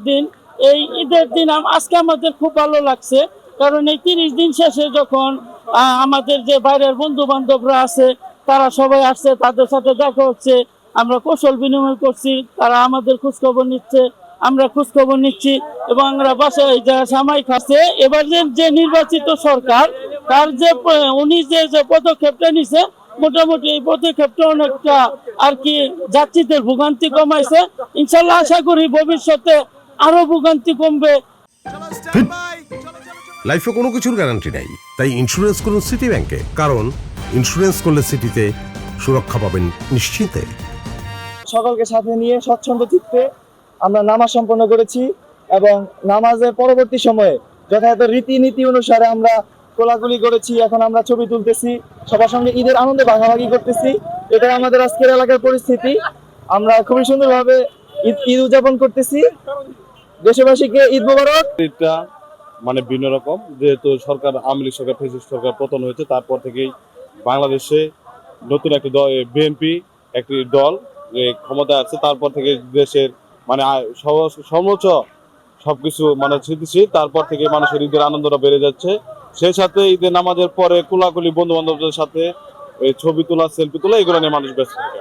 দিন, এই ঈদের দিন আজকে আমাদের খুব ভালো লাগছে। কারণ এই 30 দিন শেষে যখন আমাদের যে বাইরের বন্ধু বান্ধবরা আছে তারা সবাই আসছে, তাদের সাথে দেখা হচ্ছে, আমরা কৌশল বিনিময় করছি, তারা আমাদের খোঁজখবর নিচ্ছে, আমরা খোঁজখবর নিচ্ছি এবং আমরা বাসায় সামাই খাচ্ছে। এবার যে নির্বাচিত সরকার তার যে উনি যে পদক্ষেপটা নিছে, মোটামুটি এই পদক্ষেপটা অনেকটা আর কি যাত্রীদের ভোগান্তি কমাইছে। ইনশাল্লাহ আশা করি ভবিষ্যতে আরো ভোগান্তি কমবে। লাইফে কোনো কিছুর গ্যারান্টি নাই, তাই ইন্স্যুরেন্স করুন সিটি ব্যাংকে, কারণ ইন্স্যুরেন্স করলে সিটিতে সুরক্ষা পাবেন নিশ্চিন্তে। সকলকে সাথে নিয়ে স্বচ্ছন্দ চিত্তে আমরা নামাজ সম্পন্ন করেছি এবং নামাজের পরবর্তী সময়ে যথাযথ রীতিনীতি অনুসারে আমরা কোলাকুলি করেছি। এখন আমরা ছবি তুলতেছি, সবার সঙ্গে ঈদের আনন্দে ভাগাভাগি করতেছি। এটাই আমাদের আজকের এলাকার পরিস্থিতি। আমরা খুবই সুন্দরভাবে ঈদ উদযাপন করতেছি। দেশবাসীকে ঈদ মোবারক। এটা মানে ভিন্ন রকম, যেহেতু সরকার আওয়ামী লীগ সরকার ফ্যাসিস্ট সরকার পতন হয়েছে, তারপর থেকেই বাংলাদেশে নতুন একটি দল বিএনপি একটি দল ক্ষমতা আছে। তারপর থেকে দেশের মানে সর্বোচ্চ সবকিছু মানে স্থিতিশীল। তারপর থেকে মানুষের ঈদের আনন্দটা বেড়ে যাচ্ছে। সেই সাথে ঈদের নামাজের পরে কোলাকুলি বন্ধু বান্ধবদের সাথে ছবি তোলা, সেলফি তোলা, এগুলো নিয়ে মানুষ ব্যস্ত থাকে।